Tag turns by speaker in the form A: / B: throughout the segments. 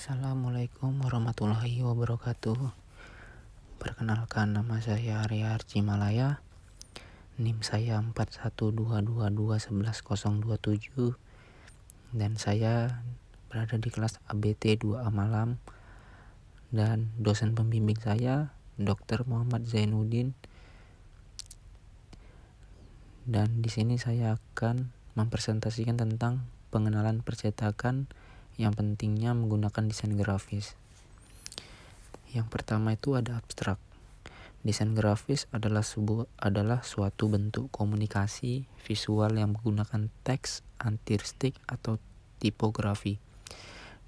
A: Assalamualaikum warahmatullahi wabarakatuh. Perkenalkan, nama saya Arya Archimalaya. NIM saya 4122211027 dan saya berada di kelas ABT 2A Malam, dan dosen pembimbing saya Dr. Muhammad Zainuddin. Dan di sini saya akan mempresentasikan tentang pengenalan percetakan yang pentingnya menggunakan desain grafis. Yang pertama itu ada abstrak. Desain grafis adalah suatu bentuk komunikasi visual yang menggunakan teks, antirustik atau tipografi,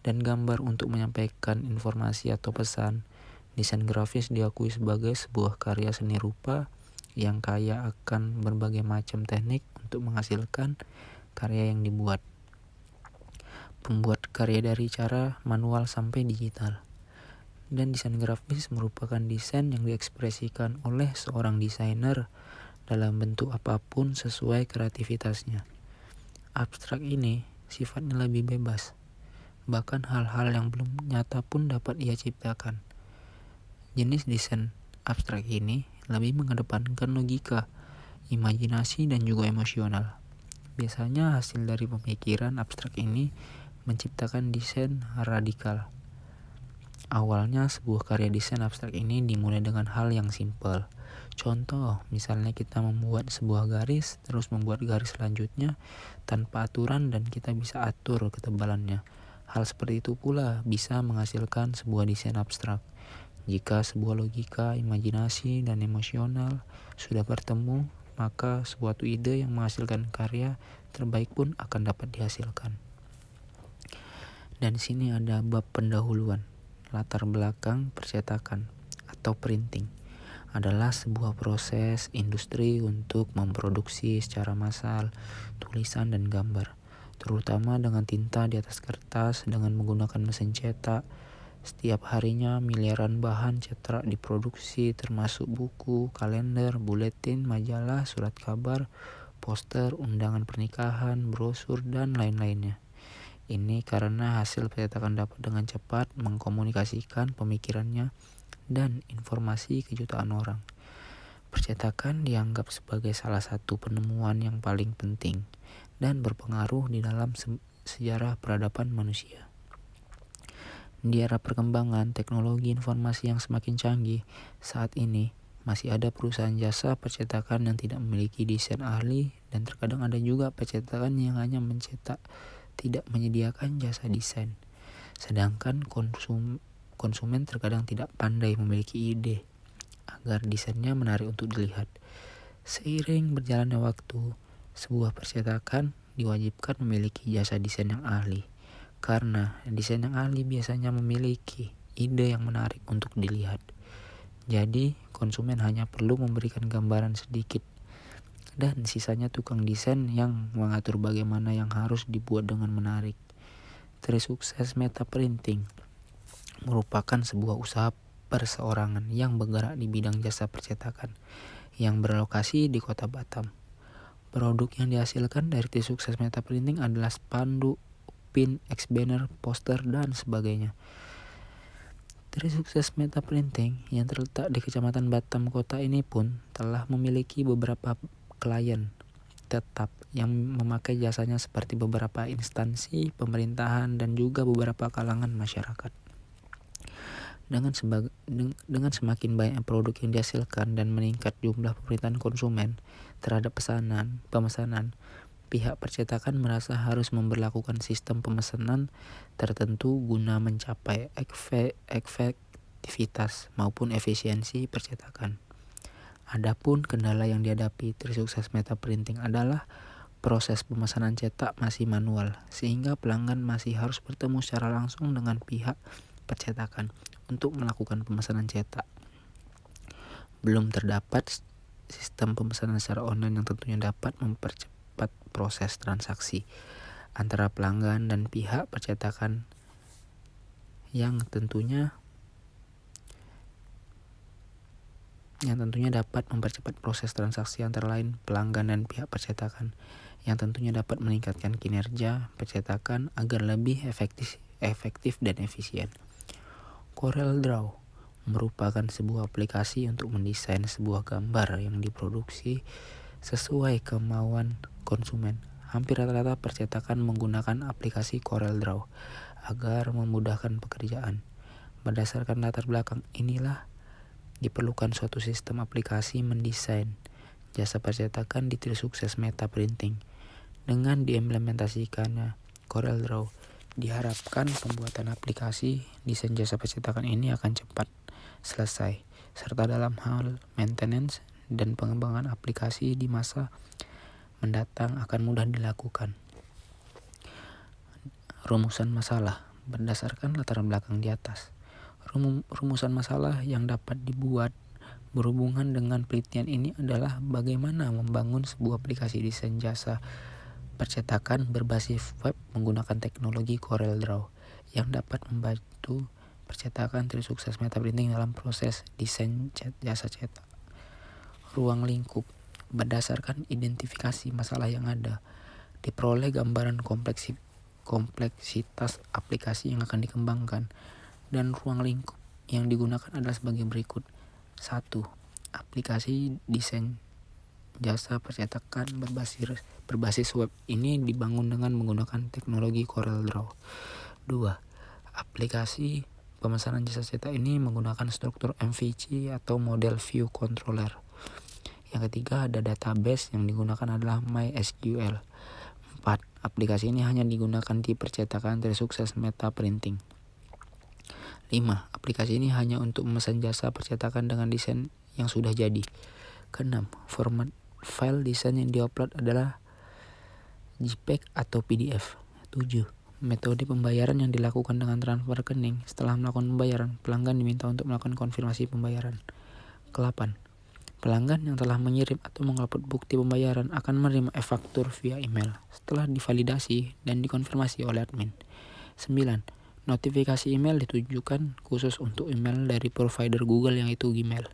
A: dan gambar untuk menyampaikan informasi atau pesan. Desain grafis diakui sebagai sebuah karya seni rupa yang kaya akan berbagai macam teknik untuk menghasilkan karya yang dibuat. Pembuat karya dari cara manual sampai digital. Dan desain grafis merupakan desain yang diekspresikan oleh seorang desainer dalam bentuk apapun sesuai kreativitasnya. Abstrak ini sifatnya lebih bebas, bahkan hal-hal yang belum nyata pun dapat ia ciptakan. Jenis desain abstrak ini lebih mengedepankan logika, imajinasi, dan juga emosional. Biasanya hasil dari pemikiran abstrak ini menciptakan desain radikal. Awalnya sebuah karya desain abstrak ini dimulai dengan hal yang simpel. Contoh, misalnya kita membuat sebuah garis, terus membuat garis selanjutnya tanpa aturan dan kita bisa atur ketebalannya. Hal seperti itu pula bisa menghasilkan sebuah desain abstrak. Jika sebuah logika, imajinasi, dan emosional sudah bertemu, maka suatu ide yang menghasilkan karya terbaik pun akan dapat dihasilkan. Dan di sini ada bab pendahuluan. Latar belakang percetakan atau printing adalah sebuah proses industri untuk memproduksi secara massal tulisan dan gambar, terutama dengan tinta di atas kertas dengan menggunakan mesin cetak. Setiap harinya miliaran bahan cetak diproduksi, termasuk buku, kalender, buletin, majalah, surat kabar, poster, undangan pernikahan, brosur, dan lain-lainnya. Ini karena hasil percetakan dapat dengan cepat mengkomunikasikan pemikirannya dan informasi ke jutaan orang. Percetakan dianggap sebagai salah satu penemuan yang paling penting dan berpengaruh di dalam sejarah peradaban manusia. Di era perkembangan teknologi informasi yang semakin canggih, saat ini masih ada perusahaan jasa percetakan yang tidak memiliki desain ahli, dan terkadang ada juga percetakan yang hanya mencetak, tidak menyediakan jasa desain. Sedangkan konsumen terkadang tidak pandai memiliki ide agar desainnya menarik untuk dilihat. Seiring berjalannya waktu, sebuah percetakan diwajibkan memiliki jasa desain yang ahli, karena desain yang ahli biasanya memiliki ide yang menarik untuk dilihat. Jadi, konsumen hanya perlu memberikan gambaran sedikit, dan sisanya tukang desain yang mengatur bagaimana yang harus dibuat dengan menarik. Tersukses Meta Printing merupakan sebuah usaha perseorangan yang bergerak di bidang jasa percetakan yang berlokasi di kota Batam. Produk yang dihasilkan dari Tersukses Meta Printing adalah spanduk, pin, X-banner, poster, dan sebagainya. Tersukses Meta Printing yang terletak di Kecamatan Batam Kota ini pun telah memiliki beberapa klien tetap yang memakai jasanya, seperti beberapa instansi pemerintahan dan juga beberapa kalangan masyarakat. Dengan semakin banyak produk yang dihasilkan dan meningkat jumlah permintaan konsumen terhadap pemesanan, pihak percetakan merasa harus memberlakukan sistem pemesanan tertentu guna mencapai efektivitas maupun efisiensi percetakan. Adapun kendala yang dihadapi Tersukses Meta Printing adalah proses pemesanan cetak masih manual, sehingga pelanggan masih harus bertemu secara langsung dengan pihak percetakan untuk melakukan pemesanan cetak. Belum terdapat sistem pemesanan secara online yang tentunya dapat mempercepat proses transaksi antara pelanggan dan pihak percetakan, yang tentunya dapat mempercepat proses transaksi antara lain pelanggan dan pihak percetakan, yang tentunya dapat meningkatkan kinerja percetakan agar lebih efektif dan efisien. CorelDRAW merupakan sebuah aplikasi untuk mendesain sebuah gambar yang diproduksi sesuai kemauan konsumen. Hampir rata-rata percetakan menggunakan aplikasi CorelDRAW agar memudahkan pekerjaan. Berdasarkan latar belakang inilah diperlukan suatu sistem aplikasi mendesain jasa percetakan di tim sukses Meta Printing. Dengan diimplementasikannya CorelDRAW, diharapkan pembuatan aplikasi desain jasa percetakan ini akan cepat selesai, serta dalam hal maintenance dan pengembangan aplikasi di masa mendatang akan mudah dilakukan. Rumusan masalah berdasarkan latar belakang di atas. Rumusan masalah yang dapat dibuat berhubungan dengan penelitian ini adalah bagaimana membangun sebuah aplikasi desain jasa percetakan berbasis web menggunakan teknologi CorelDRAW yang dapat membantu percetakan tim sukses Meta Printing dalam proses desain jasa cetak. Ruang lingkup berdasarkan identifikasi masalah yang ada, diperoleh gambaran kompleksitas aplikasi yang akan dikembangkan, dan ruang lingkup yang digunakan adalah sebagai berikut. 1. Aplikasi desain jasa percetakan berbasis web ini dibangun dengan menggunakan teknologi CorelDRAW. 2. Aplikasi pemesanan jasa cetak ini menggunakan struktur MVC atau model view controller. Yang ketiga, ada database yang digunakan adalah MySQL. 4. Aplikasi ini hanya digunakan di percetakan tersukses Meta Printing. 5. Aplikasi ini hanya untuk memesan jasa percetakan dengan desain yang sudah jadi. Keenam, format file desain yang diupload adalah JPEG atau PDF. 7. Metode pembayaran yang dilakukan dengan transfer rekening. Setelah melakukan pembayaran, pelanggan diminta untuk melakukan konfirmasi pembayaran. 8. Pelanggan yang telah mengirim atau mengupload bukti pembayaran akan menerima e-faktur via email setelah divalidasi dan dikonfirmasi oleh admin. 9. Notifikasi email ditujukan khusus untuk email dari provider Google yang itu Gmail.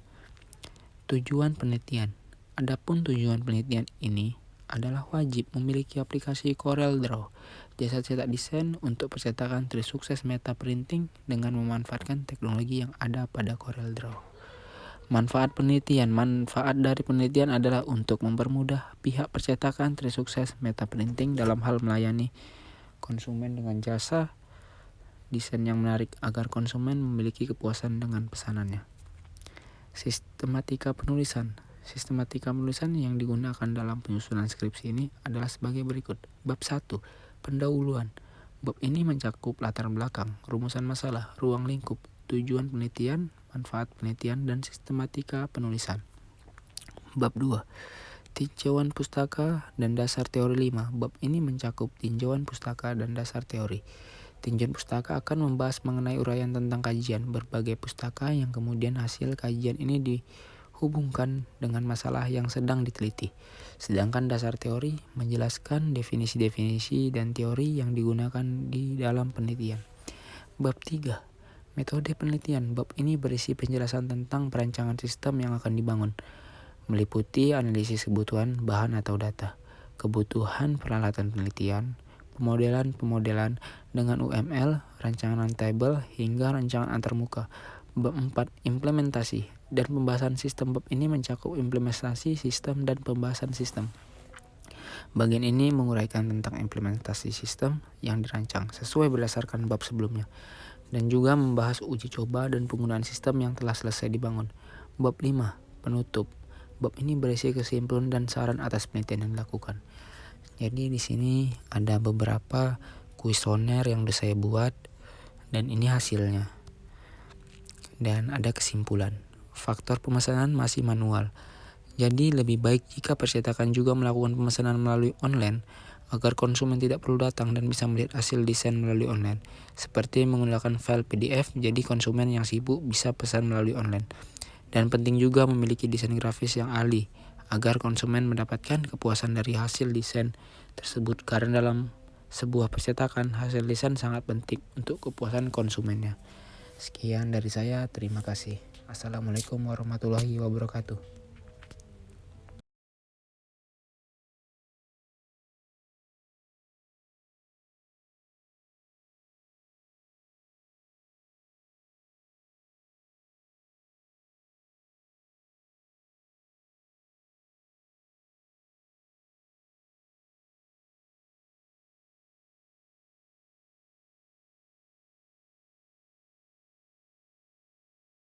A: Tujuan penelitian. Adapun tujuan penelitian ini adalah wajib memiliki aplikasi CorelDRAW, jasa cetak desain untuk percetakan tersukses Meta Printing dengan memanfaatkan teknologi yang ada pada CorelDRAW. Manfaat penelitian. Manfaat dari penelitian adalah untuk mempermudah pihak percetakan tersukses Meta Printing dalam hal melayani konsumen dengan jasa desain yang menarik agar konsumen memiliki kepuasan dengan pesanannya. Sistematika penulisan. Sistematika penulisan yang digunakan dalam penyusunan skripsi ini adalah sebagai berikut. Bab 1. Pendahuluan. Bab ini mencakup latar belakang, rumusan masalah, ruang lingkup, tujuan penelitian, manfaat penelitian, dan sistematika penulisan. Bab 2. Tinjauan pustaka dan dasar teori 5. Bab ini mencakup tinjauan pustaka dan dasar teori. Tinjauan pustaka akan membahas mengenai uraian tentang kajian berbagai pustaka yang kemudian hasil kajian ini dihubungkan dengan masalah yang sedang diteliti. Sedangkan dasar teori menjelaskan definisi-definisi dan teori yang digunakan di dalam penelitian. Bab 3. Metode penelitian. Bab ini berisi penjelasan tentang perancangan sistem yang akan dibangun, meliputi analisis kebutuhan bahan atau data, kebutuhan peralatan penelitian, pemodelan dengan UML, rancangan table, hingga rancangan antarmuka. Bab 4. Implementasi dan pembahasan sistem. Bab ini mencakup implementasi sistem dan pembahasan sistem. Bagian ini menguraikan tentang implementasi sistem yang dirancang sesuai berdasarkan bab sebelumnya, dan juga membahas uji coba dan penggunaan sistem yang telah selesai dibangun. Bab 5. Penutup. Bab ini berisi kesimpulan dan saran atas penelitian yang dilakukan. Jadi di sini ada beberapa kuesioner yang udah saya buat dan ini hasilnya. Dan ada kesimpulan. Faktor pemesanan masih manual. Jadi lebih baik jika percetakan juga melakukan pemesanan melalui online agar konsumen tidak perlu datang dan bisa melihat hasil desain melalui online. Seperti menggunakan file PDF, jadi konsumen yang sibuk bisa pesan melalui online. Dan penting juga memiliki desain grafis yang ahli agar konsumen mendapatkan kepuasan dari hasil desain tersebut, karena dalam sebuah percetakan hasil desain sangat penting untuk kepuasan konsumennya. Sekian dari saya, terima kasih. Assalamualaikum warahmatullahi wabarakatuh.